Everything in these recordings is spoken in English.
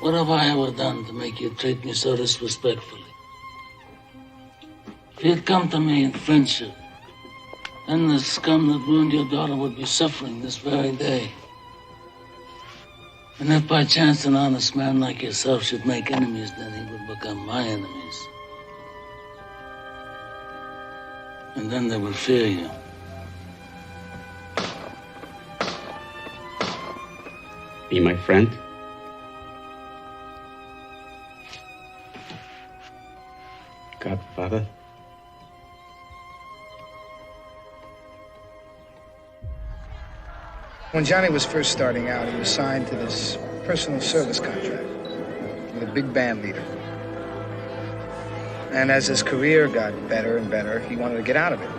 What have I ever done to make you treat me so disrespectfully? If you'd come to me in friendship, then the scum that ruined your daughter would be suffering this very day. And if by chance an honest man like yourself should make enemies, then he would become my enemies. And then they would fear you. Be my friend? Godfather? When Johnny was first starting out, he was signed to this personal service contract with a big band leader. And as his career got better and better, he wanted to get out of it.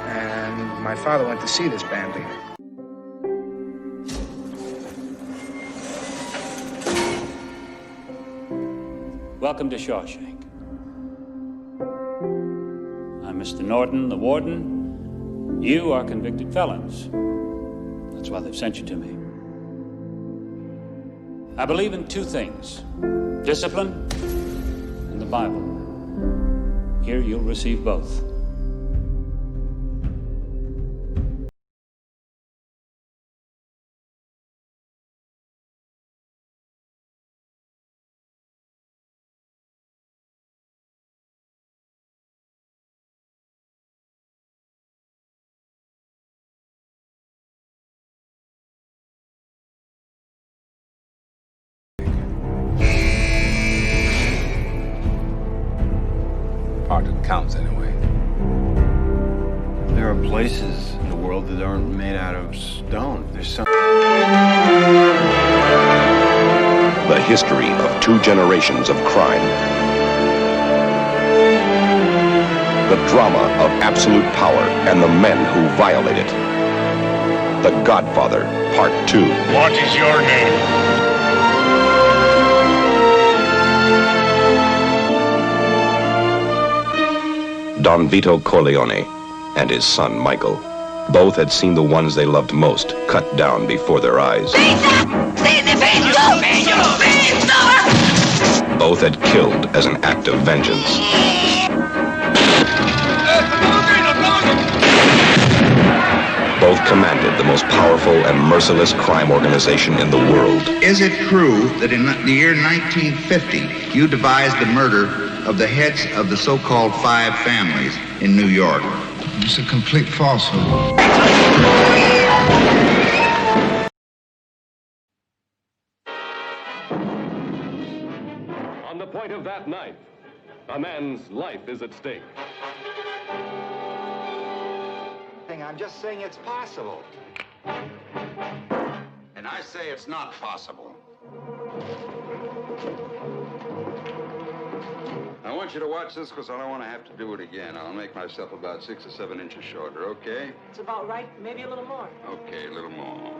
And my father went to see this band leader. Welcome to Shawshank. I'm Mr. Norton, the warden. You are convicted felons. That's why they've sent you to me. I believe in two things: discipline and the Bible. Here you'll receive both. Part that counts anyway. There are places in the world that aren't made out of stone. There's some... The history of two generations of crime. The drama of absolute power and the men who violate it. The Godfather, Part 2. What is your name? Don Vito Corleone and his son Michael. Both had seen the ones they loved most cut down before their eyes. Both had killed as an act of vengeance. Both commanded the most powerful and merciless crime organization in the world. Is it true that in the year 1950, you devised the murder of the heads of the so-called five families in New York? It's a complete falsehood. On the point of that knife, a man's life is at stake. I'm just saying it's possible. And I say it's not possible. I want you to watch this because I don't want to have to do it again. I'll make myself about 6 or 7 inches shorter, okay? It's about right, maybe a little more. Okay, a little more.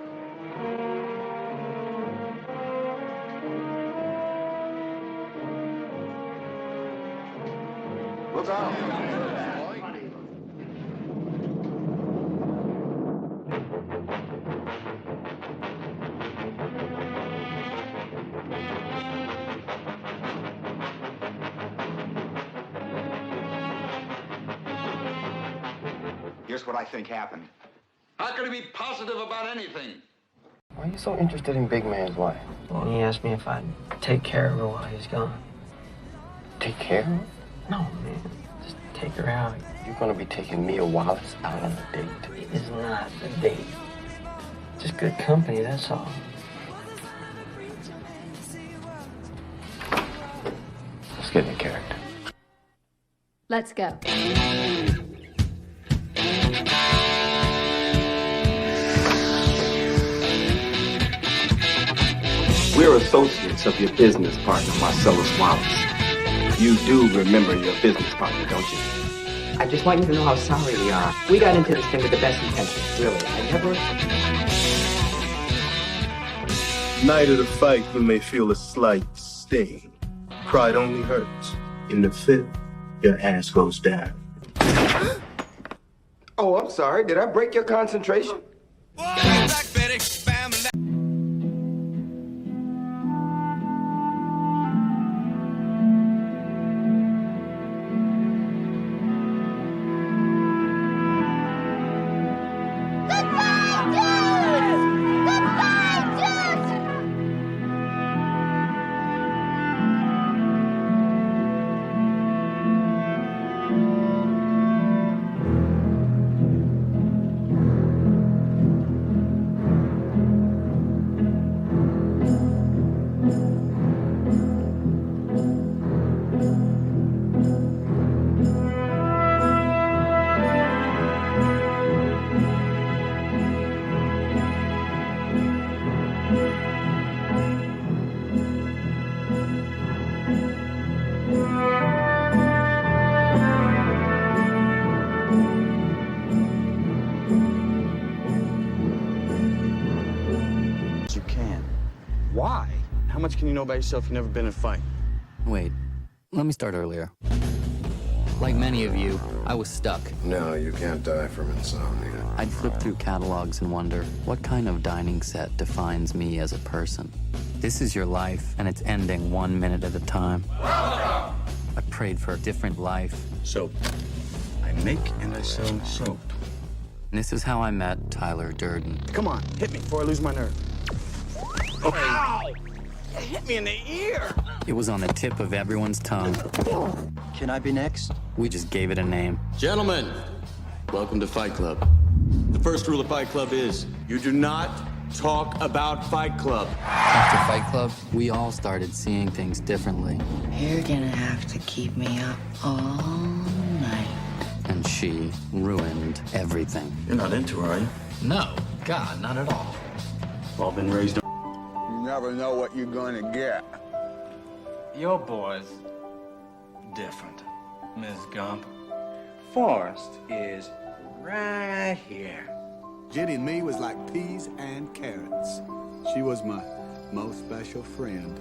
Look out. Here's what I think happened. How can he be positive about anything? Why are you so interested in Big Man's wife? Well, he asked me if I'd take care of her while he's gone. Take care of her? No, man. Just take her out. You're gonna be taking Mia Wallace out on a date. It is not a date. Just good company, that's all. Let's get in character. Let's go. We're associates of your business partner, Marcellus Wallace. You do remember your business partner, don't you? I just want you to know how sorry we are. We got into this thing with the best intentions, really. I never... Night of the fight, you may feel a slight sting. Pride only hurts. In the fifth, your ass goes down. Oh, I'm sorry. Did I break your concentration? Why? How much can you know about yourself? You've never been in a fight. Wait, let me start earlier. Like many of you, I was stuck. No, you can't die from insomnia. I'd flip through catalogs and wonder, what kind of dining set defines me as a person? This is your life, and it's ending 1 minute at a time. I prayed for a different life. Soap. I make and I sell soap. And this is how I met Tyler Durden. Come on, hit me before I lose my nerve. Oh. Ow! It hit me in the ear! It was on the tip of everyone's tongue. Can I be next? We just gave it a name. Gentlemen, welcome to Fight Club. The first rule of Fight Club is you do not talk about Fight Club. After Fight Club, we all started seeing things differently. You're gonna have to keep me up all night. And she ruined everything. You're not into her, are you? No, God, not at all. We've all been raised. You never know what you're gonna get. Your boy's different, Miss Gump. Forrest is right here. Jenny and me was like peas and carrots. She was my most special friend.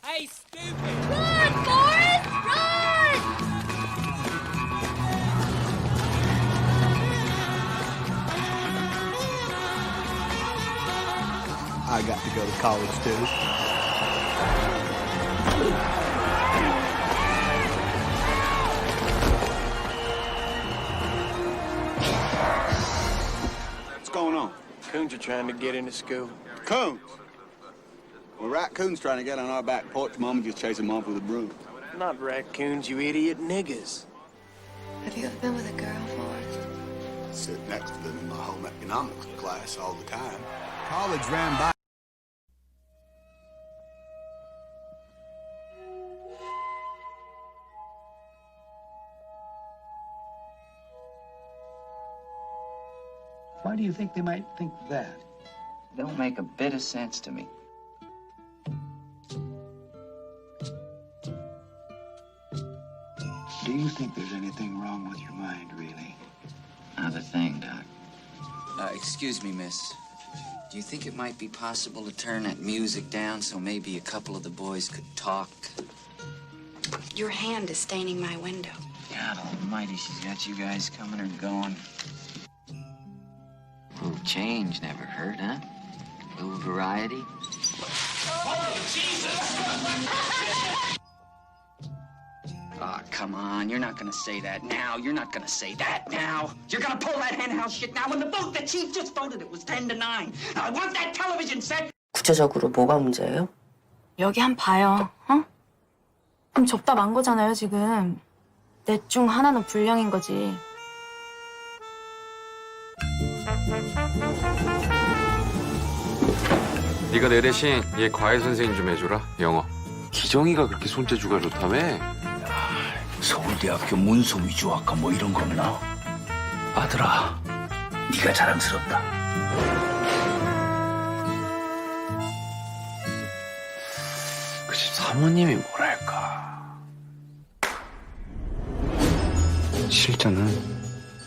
Hey, stupid! Run, Forrest! Run! I got to go to college too. What's going on? Coons are trying to get into school. Coons? Well, raccoons trying to get on our back porch. Mama just chasing them off with a broom. Not raccoons, you idiot. Niggas. Have you ever been with a girl, Forrest? Sit next to them in my home economics class all the time. College ran by. Why do you think they might think that? Don't make a bit of sense to me. Do you think there's anything wrong with your mind, really? Not a thing, Doc. Excuse me, miss. Do you think it might be possible to turn that music down so maybe a couple of the boys could talk? Your hand is staining my window. God almighty, she's got you guys coming or going. A little change never hurt, huh? A little variety. Oh, Jesus! Oh, come on. You're not gonna say that now. You're not gonna say that now. You're gonna pull that henhouse shit now. When the vote, the chief just voted, it was 10-9. I want that television set. 구체적으로 뭐가 문제예요? 여기 한 봐요, 어? 그럼 접다 만 거잖아요, 지금. 넷 중 하나는 불량인 거지. 네가 내 대신 얘 과외 선생님 좀 해줘라, 영어. 기정이가 그렇게 손재주가 좋다며? 서울대학교 문서 위조학과 뭐 이런 거 없나? 아들아, 네가 자랑스럽다. 그 집 사모님이 뭐랄까. 실전은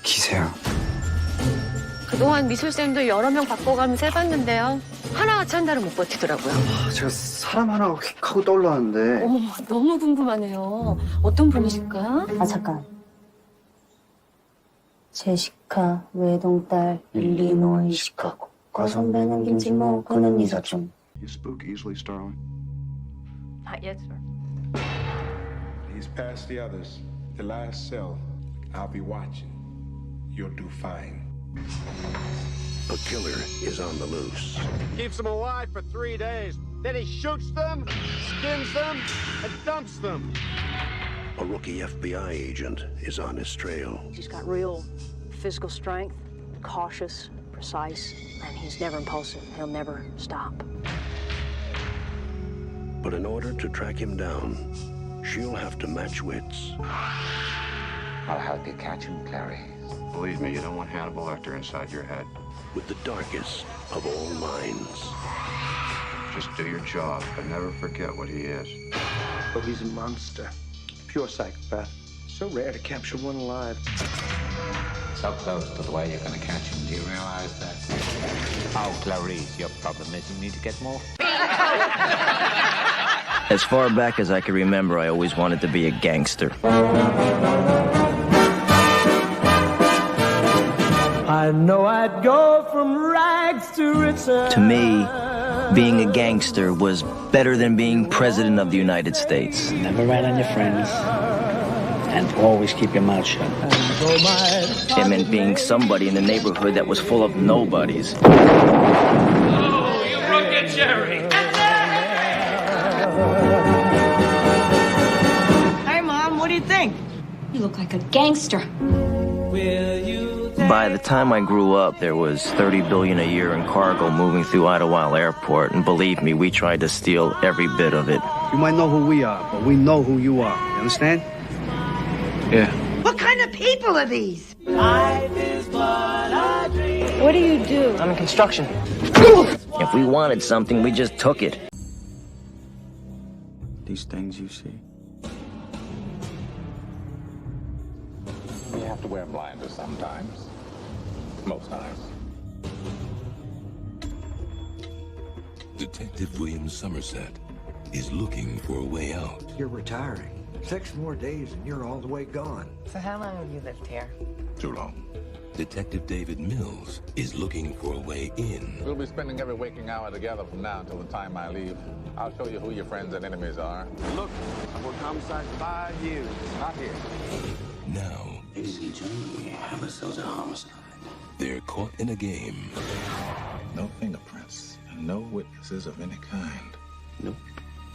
기세야. 그동안 미술쌤도 여러 명 바꿔가면서 해봤는데요. 하나같이 한 달은 못 버티더라고요. 제가 사람 하나가 휙 하고 떠올랐는데. 어머, 너무 궁금하네요. 어떤 분이실까? 아, 잠깐. 제시카, 외동딸, 일리노이, 시카고. 과선배는 김진모, 그는 이사촌. You spook easily, Starling? Not yet, sir. He's past the others. The last cell. I'll be watching. You'll do fine. A killer is on the loose. Keeps them alive for 3 days. Then he shoots them, skins them, and dumps them. A rookie FBI agent is on his trail. He's got real physical strength, cautious, precise, and he's never impulsive. He'll never stop. But in order to track him down, she'll have to match wits. I'll help you catch him, Clary. Believe me, you don't want Hannibal Lecter inside your head. With the darkest of all minds. Just do your job, but never forget what he is. Oh, he's a monster. Pure psychopath. So rare to capture one alive. So close to the way you're gonna catch him. Do you realize that? Oh, Clarice, your problem is you need to get more. As far back as I can remember, I always wanted to be a gangster. I know I'd go from rags to riches. To me, being a gangster was better than being president of the United States. Never rat on your friends. And always keep your mouth shut. It meant being somebody in the neighborhood that was full of nobodies. Oh, you rugged Jerry! Hey, Mom, what do you think? You look like a gangster. By the time I grew up, there was $30 billion a year in cargo moving through Idlewild Airport, and believe me, we tried to steal every bit of it. You might know who we are, but we know who you are. You understand? Yeah. What kind of people are these? What do you do? I'm in construction. If we wanted something, we just took it. These things you see. You have to wear blinders sometimes. Most times. Detective William Somerset is looking for a way out. You're retiring. 6 more days and you're all the way gone. So how long have you lived here? Too long. Detective David Mills is looking for a way in. We'll be spending every waking hour together from now until the time I leave. I'll show you who your friends and enemies are. Look, I'm working homicide 5 years. Not here. Now, You see, Johnny, we have ourselves a homicide. they're caught in a game. No fingerprints and no witnesses of any kind. Nope.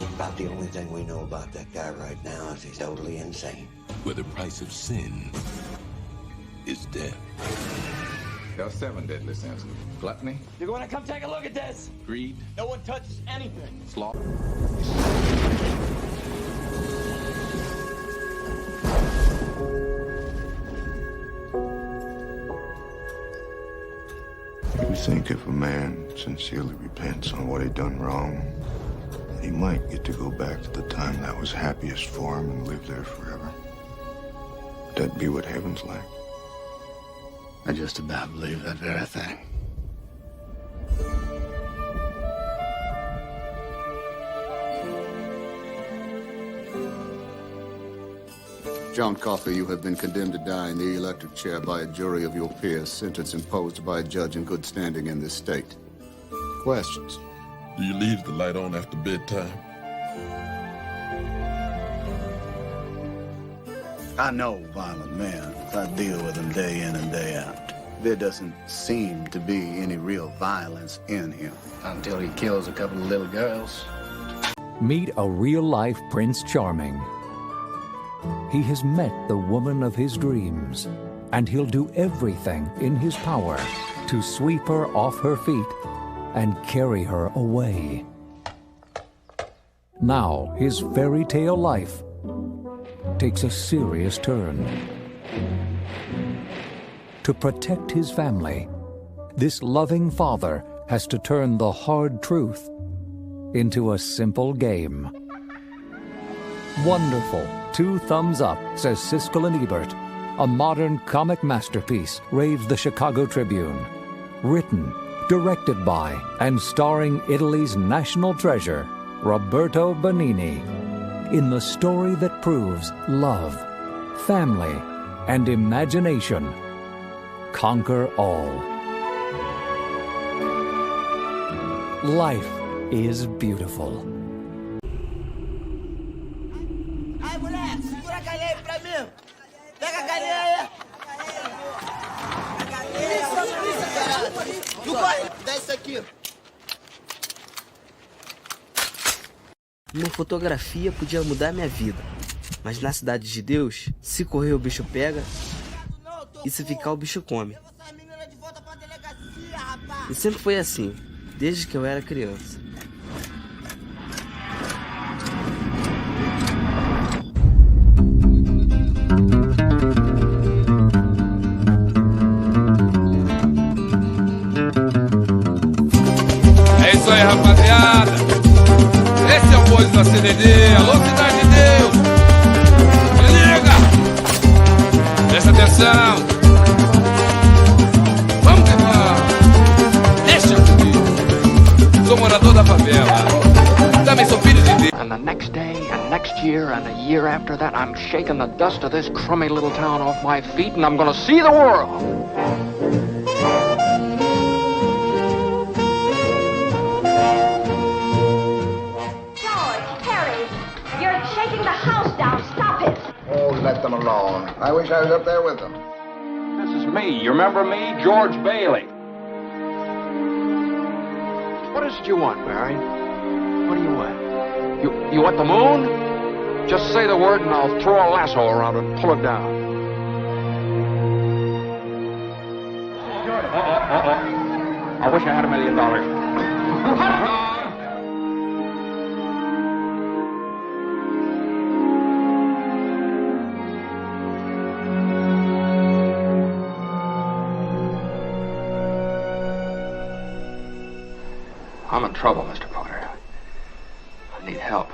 About the only thing we know about that guy right now is he's totally insane. Where the price of sin is death. There are 7 deadly sins. Gluttony, You're going to come take a look at this. greed, No one touches anything. sloth. You think if a man sincerely repents on what he done wrong, he might get to go back to the time that was happiest for him and live there forever. Would that be what heaven's like? I just about believe that very thing. John Coffey, you have been condemned to die in the electric chair by a jury of your peers, sentence imposed by a judge in good standing in this state. Questions? Do you leave the light on after bedtime? I know violent men. I deal with them day in and day out. There doesn't seem to be any real violence in him. Until he kills a couple of little girls. Meet a real-life Prince Charming. He has met the woman of his dreams, and he'll do everything in his power to sweep her off her feet and carry her away. Now, his fairy tale life takes a serious turn. To protect his family, this loving father has to turn the hard truth into a simple game. Wonderful. 2 thumbs up, says Siskel and Ebert. A modern comic masterpiece, raves the Chicago Tribune. Written, directed by, and starring Italy's national treasure, Roberto Benigni. In the story that proves love, family, and imagination conquer all. Life is beautiful. Ai, moleque, segura a cadeia aí pra mim. Pega a cadeia aí. Isso, caralho. Tu corre, dá isso aqui. Uma fotografia podia mudar minha vida. Mas na Cidade de Deus, se correr o bicho pega, e se ficar o bicho come. E sempre foi assim, desde que eu era criança. É isso aí, rapaziada. Esse é o Bois da CDD. Alô, Cidade de Deus. Se liga. Presta atenção. Vamos que vamos. year and a year after that, I'm shaking the dust of this crummy little town off my feet, and I'm gonna see the world. George, Terry, you're shaking the house down. Stop it. Oh, let them alone. I wish I was up there with them. This is me. You remember me? George Bailey. What is it you want, Barry? What do you want? You want the moon? Just say the word and I'll throw a lasso around it and pull it down. I wish I had $1 million. I'm in trouble, Mr. Potter. I need help.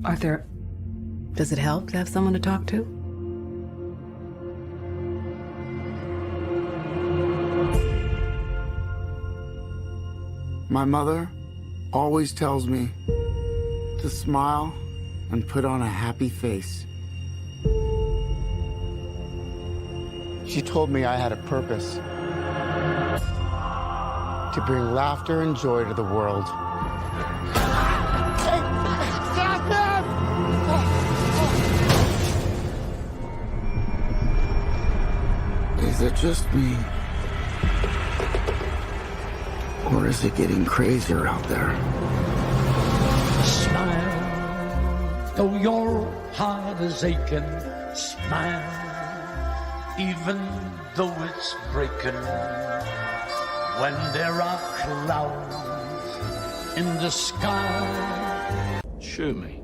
Arthur, does it help to have someone to talk to? My mother always tells me to smile and put on a happy face. She told me I had a purpose to bring laughter and joy to the world. Is it just me? Or is it getting crazier out there? Smile, though your heart is aching. Smile, even though it's breaking. When there are clouds in the sky. Shoot me.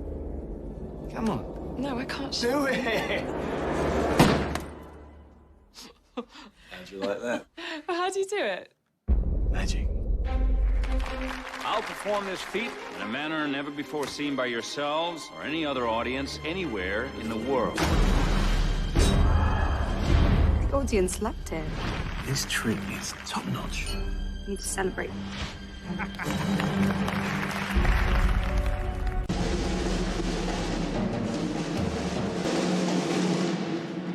Come on. No, I can't do it. How'd you like that? How do you do it? Magic. I'll perform this feat in a manner never before seen by yourselves or any other audience anywhere in the world. The audience loved it. This trick is top-notch. You need to celebrate.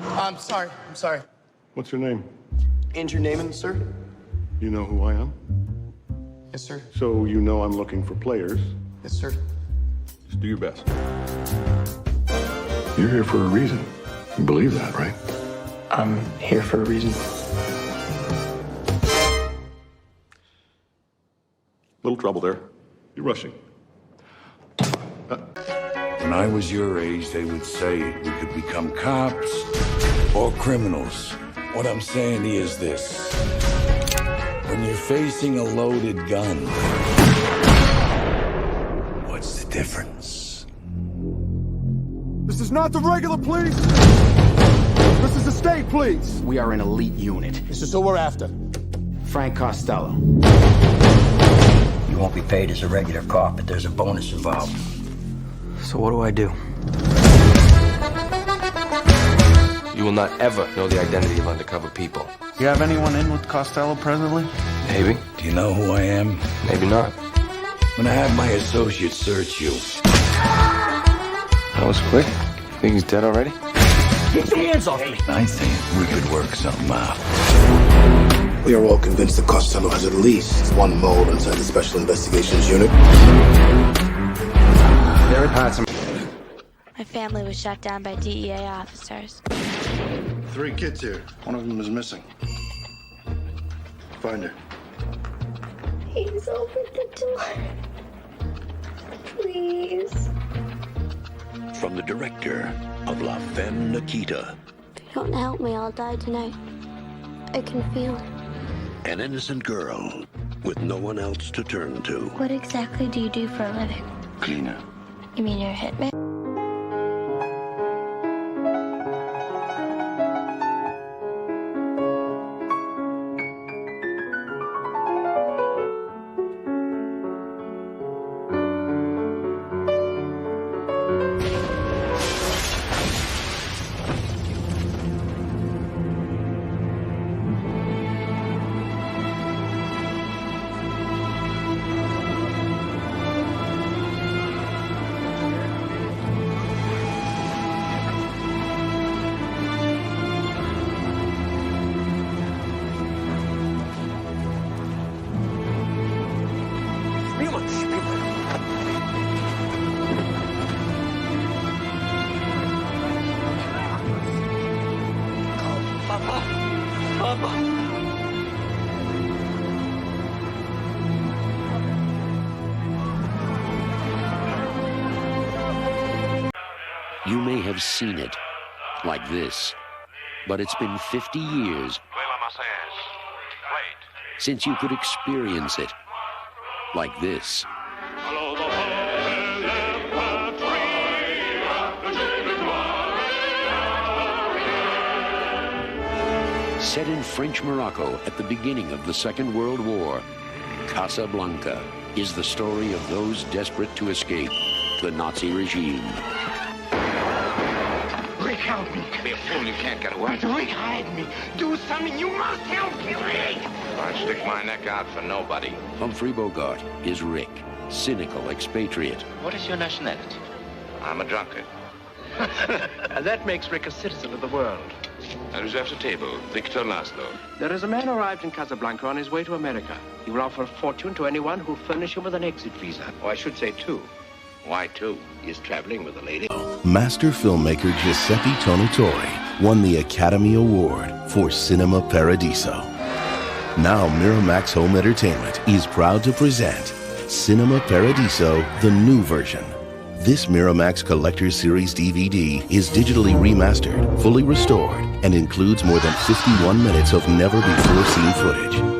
I'm sorry. What's your name? Andrew Naaman, sir. You know who I am? Yes, sir. So you know I'm looking for players. Yes, sir. Just do your best. You're here for a reason. You believe that, right? I'm here for a reason. Little trouble there. You're rushing. When I was your age, they would say we could become cops or criminals. What I'm saying is this. When you're facing a loaded gun, what's the difference? This is not the regular police. This is the state police. We are an elite unit. This is who we're after. Frank Costello. You won't be paid as a regular cop, but there's a bonus involved. So what do I do? You will not ever know the identity of undercover people. You have anyone in with Costello presently? Maybe. Do you know who I am? Maybe not. I'm gonna have my associates search you. That was quick. Think he's dead already? Get your hands off me! I think we could work something out. We are all convinced that Costello has at least one mole inside the Special Investigations Unit. There parts of... My family was shot down by DEA officers. 3 kids here. One of them is missing. Find her. Please open the door. Please. From the director of La Femme Nikita. If you don't help me, I'll die tonight. I can feel it. An innocent girl with no one else to turn to. What exactly do you do for a living? Cleaner. You mean you're a hitman? You may have seen it like this, but it's been 50 years since you could experience it like this. Set in French Morocco at the beginning of the Second World War, Casablanca is the story of those desperate to escape the Nazi regime. Rick, help me. Be a fool, you can't get away. But Rick, hide me. Do something. You must help me, Rick. I'd stick my neck out for nobody. Humphrey Bogart is Rick, cynical expatriate. What is your nationality? I'm a drunkard. That makes Rick a citizen of the world. I reserve the table. Victor Laszlo. There is a man arrived in Casablanca on his way to America. He will offer a fortune to anyone who'll furnish him with an exit visa. Oh, I should say 2. Why 2? He's traveling with a lady. Master filmmaker Giuseppe Tonatore won the Academy Award for Cinema Paradiso. Now Miramax Home Entertainment is proud to present Cinema Paradiso, the new version. This Miramax Collector's Series DVD is digitally remastered, fully restored, and includes more than 51 minutes of never-before-seen footage.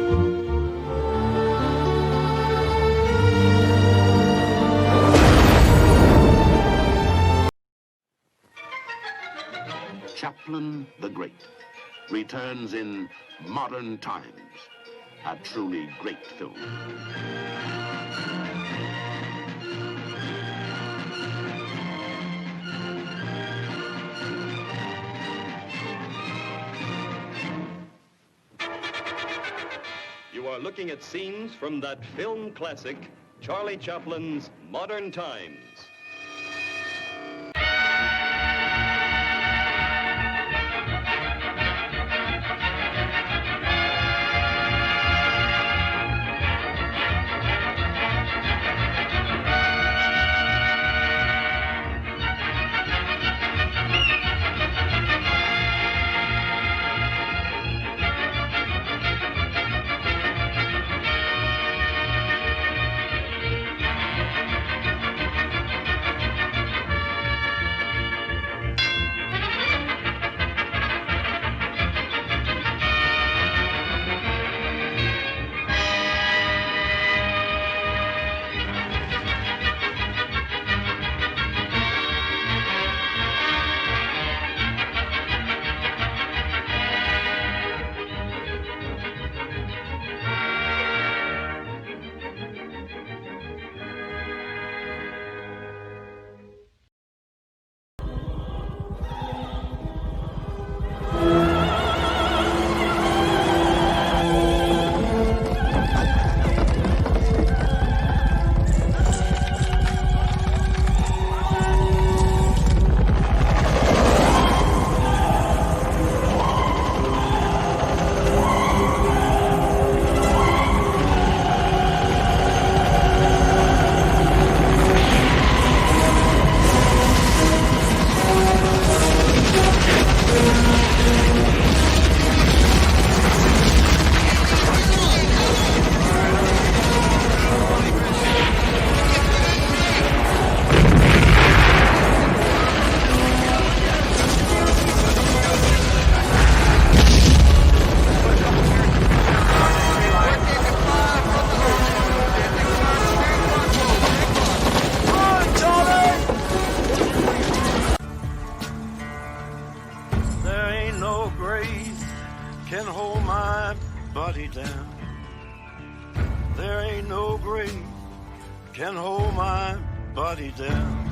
Chaplin the Great returns in Modern Times, a truly great film. You are looking at scenes from that film classic, Charlie Chaplin's Modern Times. my body down. There ain't no grave can hold my body down.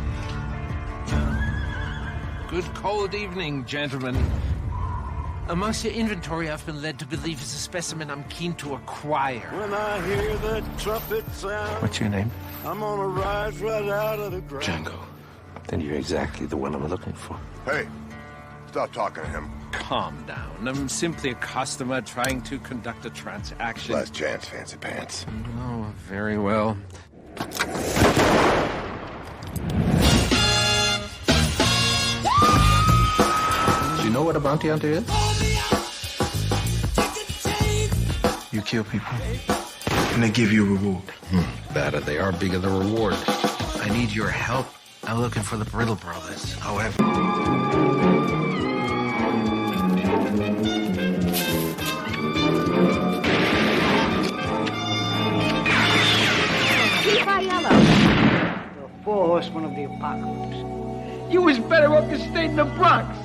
Good cold evening, gentlemen. Amongst your inventory, I've been led to believe is a specimen I'm keen to acquire. When I hear the trumpet sound, What's your name? I'm gonna rise right out of the ground. Django. Then you're exactly the one I'm looking for. Hey, stop talking to him. Calm down. I'm simply a customer trying to conduct a transaction. Last chance, fancy pants. Oh, very well. Do you know what a bounty hunter is? You kill people, and they give you a reward. Better, they are bigger the reward. I need your help. I'm looking for the Brittle Brothers. However... The four horsemen of the apocalypse. You was better off to stay in the Bronx.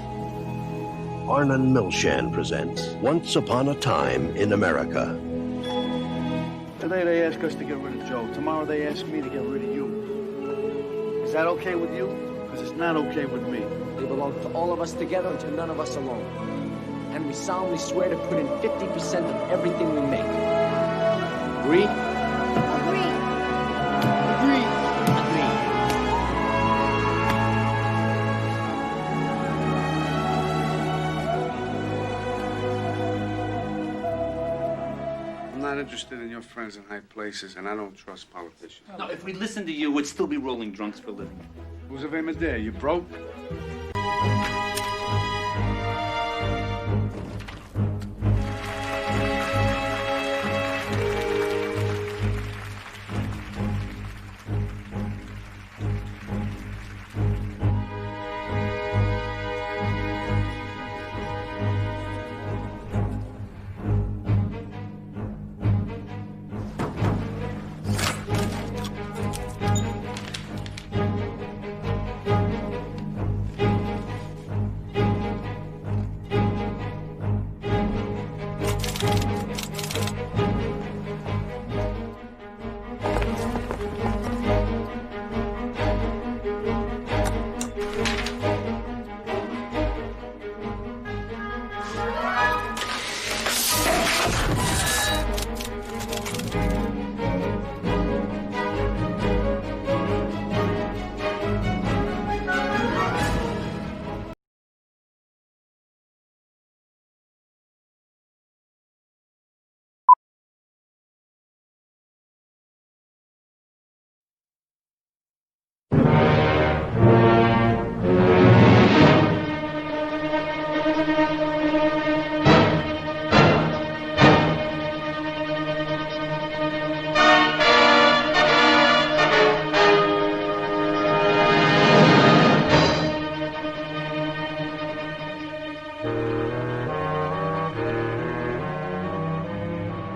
Arnon Milchan presents Once Upon a Time in America. Today they ask us to get rid of Joe. Tomorrow they ask me to get rid of you. Is that okay with you? Because it's not okay with me. They belong to all of us together and to none of us alone. And we solemnly swear to put in 50% of everything we make. Agree? Agree. Agree. Agree. I'm not interested in your friends in high places, and I don't trust politicians. No, if we listened to you, we'd still be rolling drunks for a living. Who's of Amadeus? You broke?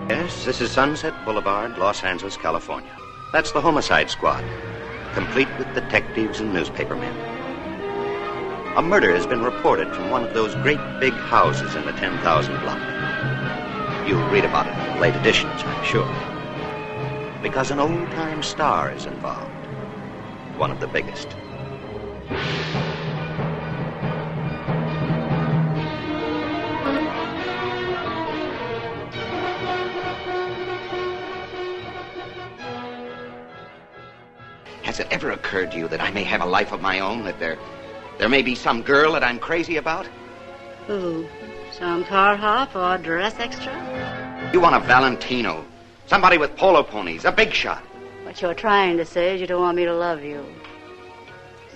Yes, this is Sunset Boulevard, Los Angeles, California. That's the Homicide Squad, complete with detectives and newspapermen. A murder has been reported from one of those great big houses in the 10,000 block. You'll read about it in late editions, I'm sure. Because an old-time star is involved. One of the biggest. Has it ever occurred to you that I may have a life of my own, that there may be some girl that I'm crazy about? Who? Some car hop or dress extra? You want a Valentino, somebody with polo ponies, a big shot. What you're trying to say is you don't want me to love you.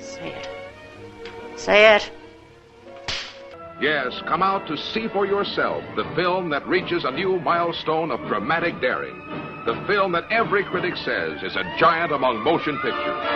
Say it. Say it. Yes, come out to see for yourself the film that reaches a new milestone of dramatic daring. The film that every critic says is a giant among motion pictures.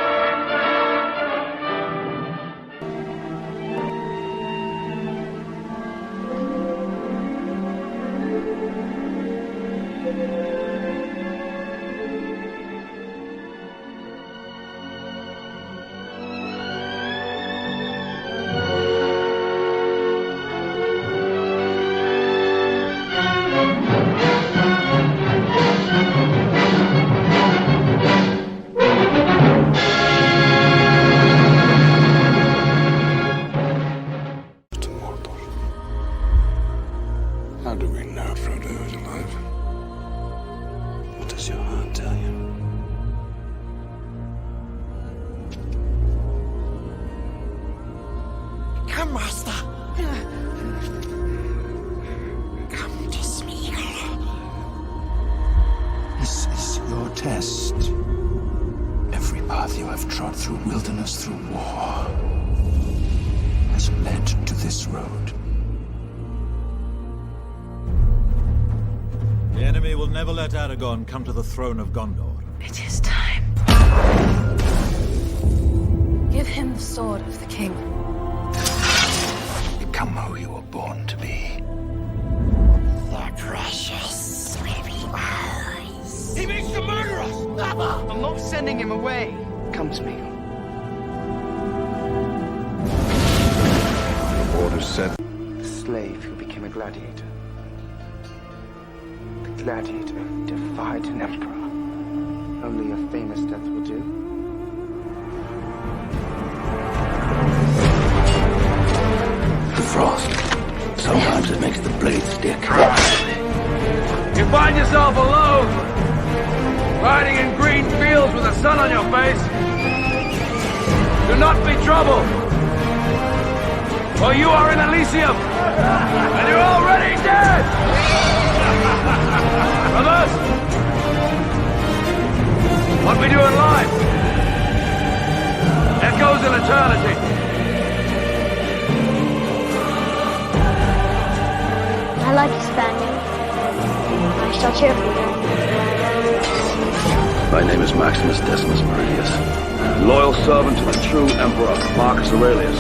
have trod through wilderness, through war, has led to this road. The enemy will never let Aragorn come to the throne of Gondor. It is time. Give him the sword of the king. Become who you were born to be. The precious sleepy eyes. He means to murder us! Never! I'm not sending him away. Come to me. Orders sent. The slave who became a gladiator. The gladiator defied an emperor. Only a famous death will do. The frost. Sometimes it makes the blade stick. You find yourself alone, riding in green fields with the sun on your face. Do not be troubled, for you are in Elysium, and you're already dead. Brothers, what we do in life echoes in eternity. I like you, Spaniard. I shall cheer for you. My name is Maximus Decimus Meridius. Loyal servant to the true Emperor, Marcus Aurelius.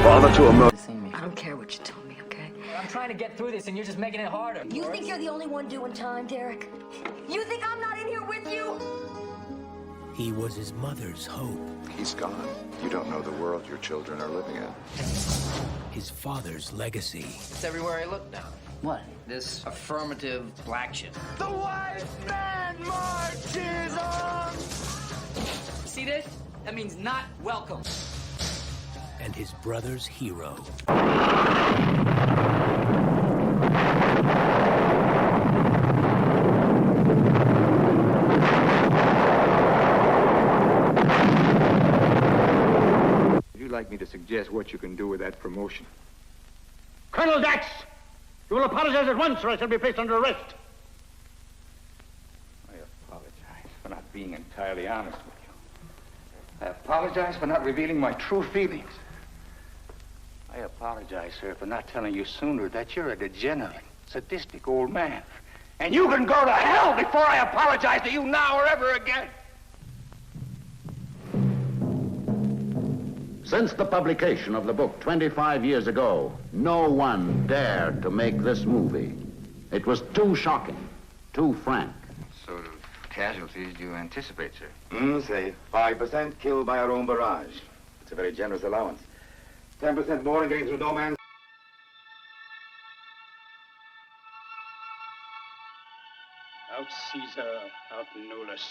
Father to a murderer. I don't care what you tell me, okay? I'm trying to get through this and you're just making it harder. You think you're the only one doing time, Derek? You think I'm not in here with you? He was his mother's hope. He's gone. You don't know the world your children are living in. His father's legacy. It's everywhere I look now. What? This affirmative black shit. The white man marches on! See this? That means not welcome. And his brother's hero. Would you like me to suggest what you can do with that promotion? Colonel Dax! You will apologize at once or I shall be placed under arrest. I apologize for not being entirely honest with you. I apologize for not revealing my true feelings. I apologize, sir, for not telling you sooner that you're a degenerate, sadistic old man. And you can go to hell before I apologize to you now or ever again. Since the publication of the book 25 years ago, no one dared to make this movie. It was too shocking, too frank. What sort of casualties do you anticipate, sir? Say 5% killed by our own barrage. It's a very generous allowance. 10% more in getting through no man's... Out Caesar, out Nolus,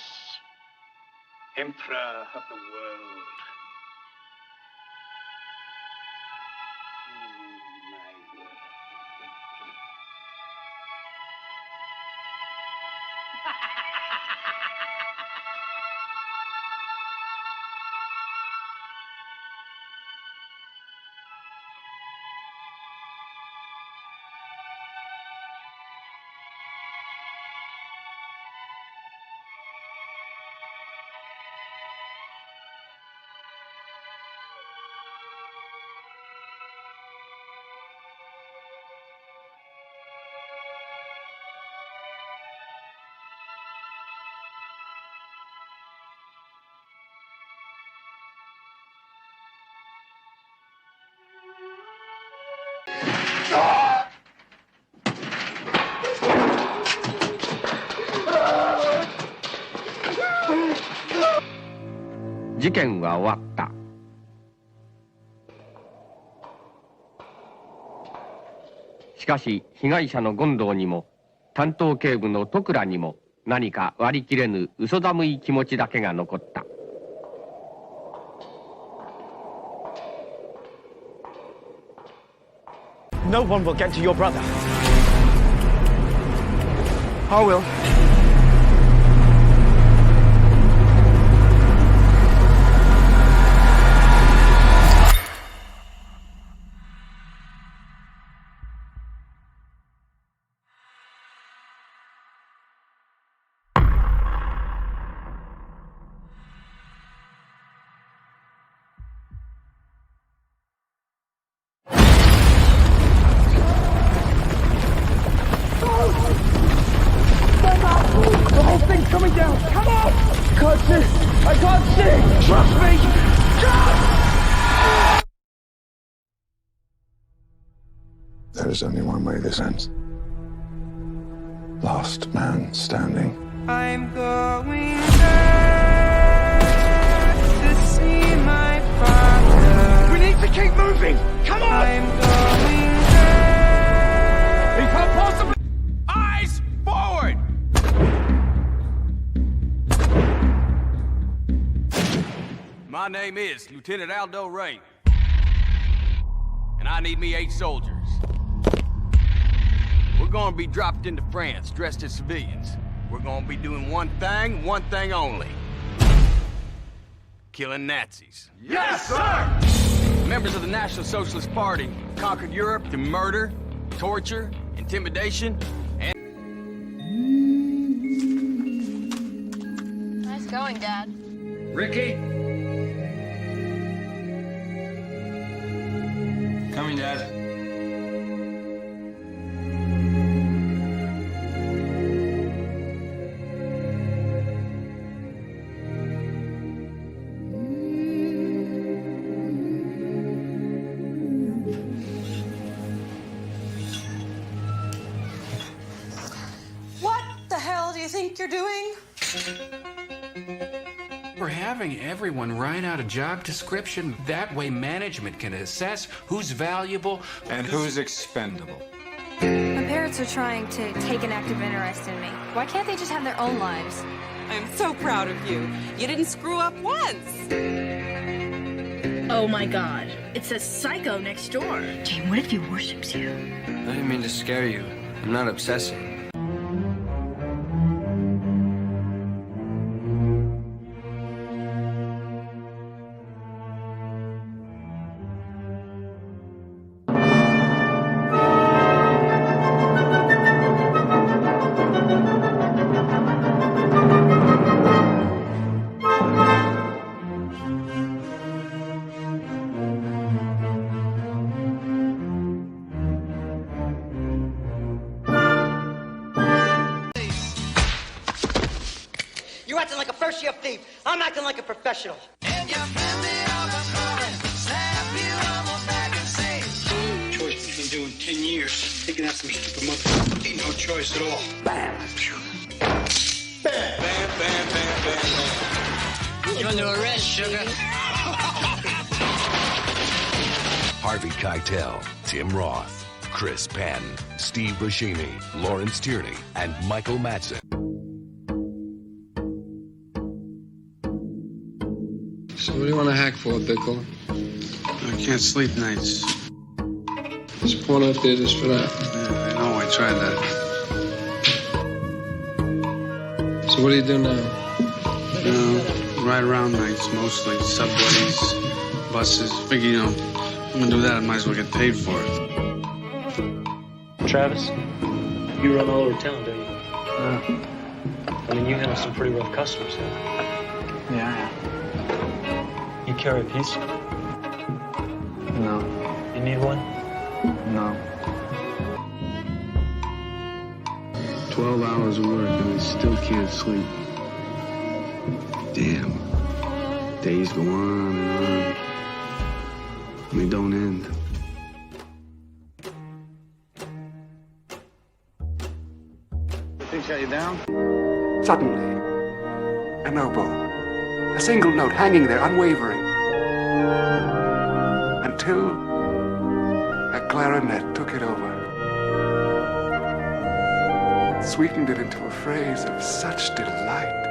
Emperor of the world.事件は終わった。しかし被害者の権藤にも担当警部の戸倉にも何か割り切れぬ嘘寒い気持ちだけが残った。No one will get to your brother. I will. can't see! I can't see! Trust me! There is only one way this ends. Last man standing. I'm going back to see my father. We need to keep moving! Come on! I'm going back. He can't possibly... Eyes forward! My name is Lieutenant Aldo Ray. And I need me 8 soldiers. We're gonna be dropped into France, dressed as civilians. We're gonna be doing one thing only. Killing Nazis. Yes, sir! Members of the National Socialist Party conquered Europe through murder, torture, intimidation, and... Nice going, Dad. Ricky? Coming, Dad. You're doing? We're having everyone write out a job description. That way management can assess who's valuable and who's expendable. My parents are trying to take an active interest in me. Why can't they just have their own lives? I'm so proud of you. You didn't screw up once. Oh my God. It's a psycho next door. Jane, what if he worships you? I didn't mean to scare you. I'm not obsessing. You're acting like a first-year thief. I'm acting like a professional. Choice between doing 10 years, taking out some stupid motherfucker. No choice at all. Bam. Bam. Bam, bam, bam, bam, bam. You're under arrest, sugar. Harvey Keitel, Tim Roth, Chris Penn, Steve Buscemi, Lawrence Tierney, and Michael Madsen. So what do you want to hack for, Bickle? I can't sleep nights. There's porno theaters for that. Yeah, I know, I tried that. So what do you do now? Ride around nights, mostly. Subways, buses. Figure, I'm gonna do that, I might as well get paid for it. Travis, you run all over town, don't you? I mean, you handle some pretty rough customers, huh? Yeah. You carry a piece? No. You need one? No. 12 hours of work and I still can't sleep. Damn. Days go on and on. And they don't end. Things shut you down? Suddenly, an oboe. A single note hanging there, unwavering. Until a clarinet took it over. Sweetened it into a phrase of such delight.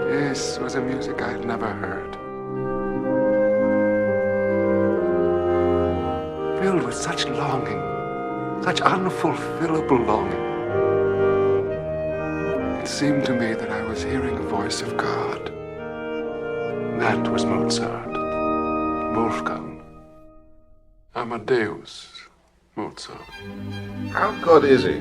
This was a music I had never heard. Filled with such longing, such unfulfillable longing. It seemed to me that I was hearing a voice of God. That was Mozart, Wolfgang, Amadeus, Mozart. How good is he,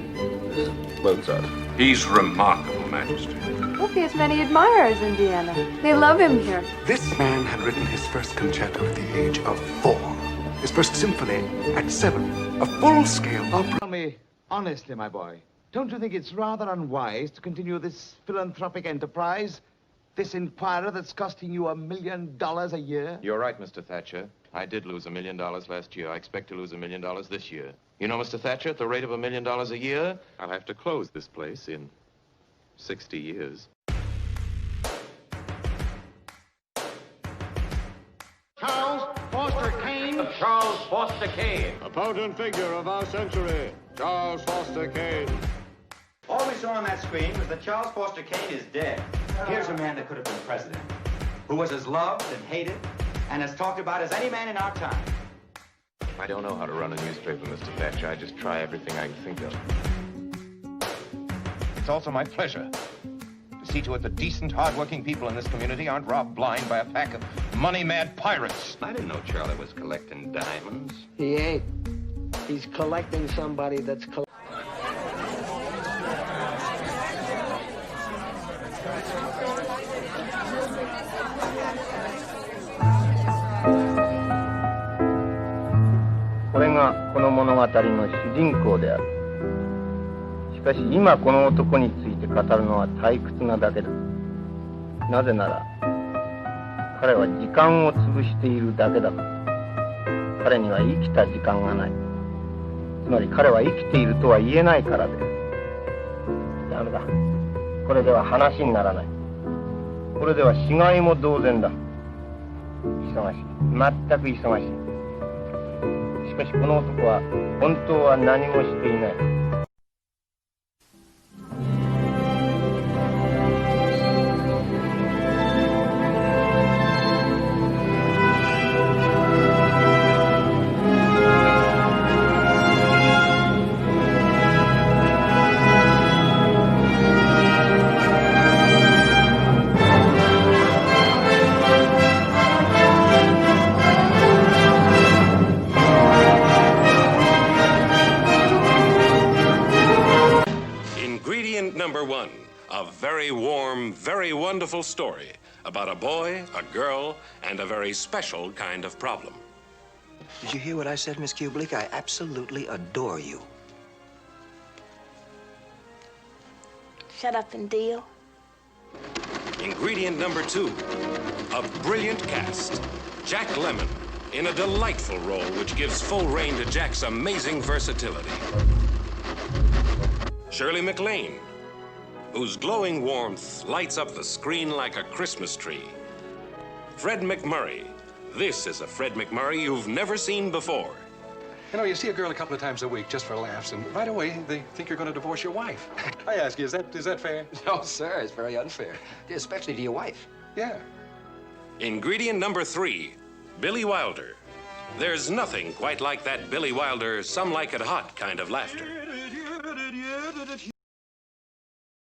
Mozart? He's remarkable, Majesty. Hope he has many admirers in Vienna. They love him here. This man had written his first concerto at the age of 4. His first symphony at 7. A full-scale opera. Tell me honestly, my boy, Don't you think it's rather unwise to continue this philanthropic enterprise? This Inquirer that's costing you $1 million a year? You're right, Mr. Thatcher. I did lose $1 million last year. I expect to lose $1 million this year. You know, Mr. Thatcher, at the rate of $1 million a year, I'll have to close this place in 60 years. Charles Foster Kane. Charles Foster Kane. A potent figure of our century, Charles Foster Kane. All we saw on that screen was that Charles Foster Kane is dead. Here's a man that could have been president, who was as loved and hated and as talked about as any man in our time. I don't know how to run a newspaper, Mr. Thatcher. I just try everything I can think of. It's also my pleasure to see to it that decent, hard-working people in this community aren't robbed blind by a pack of money-mad pirates. I didn't know Charlie was collecting diamonds. He ain't. He's collecting somebody that'sこれがこの物語の主人公である。しかし今この男について語るのは退屈なだけだ。なぜなら彼は時間を潰しているだけだから。彼には生きた時間がない。つまり彼は生きているとは言えないからで。ダメだ。これでは話にならない。これでは死骸も同然だ。忙しい。全く忙しい。しかしこの男は本当は何もしていない。Number one, a very warm, very wonderful story about a boy, a girl, and a very special kind of problem. Did you hear what I said, Miss Kubelik? I absolutely adore you. Shut up and deal. Ingredient number two, a brilliant cast. Jack Lemmon in a delightful role which gives full rein to Jack's amazing versatility. Shirley MacLaine, whose glowing warmth lights up the screen like a Christmas tree. Fred MacMurray. This is a Fred MacMurray you've never seen before. You know, you see a girl a couple of times a week just for laughs, and right away they think you're going to divorce your wife. I ask you, is that fair? No, sir, it's very unfair, especially to your wife. Yeah. Ingredient number three, Billy Wilder. There's nothing quite like that Billy Wilder, some like it hot kind of laughter.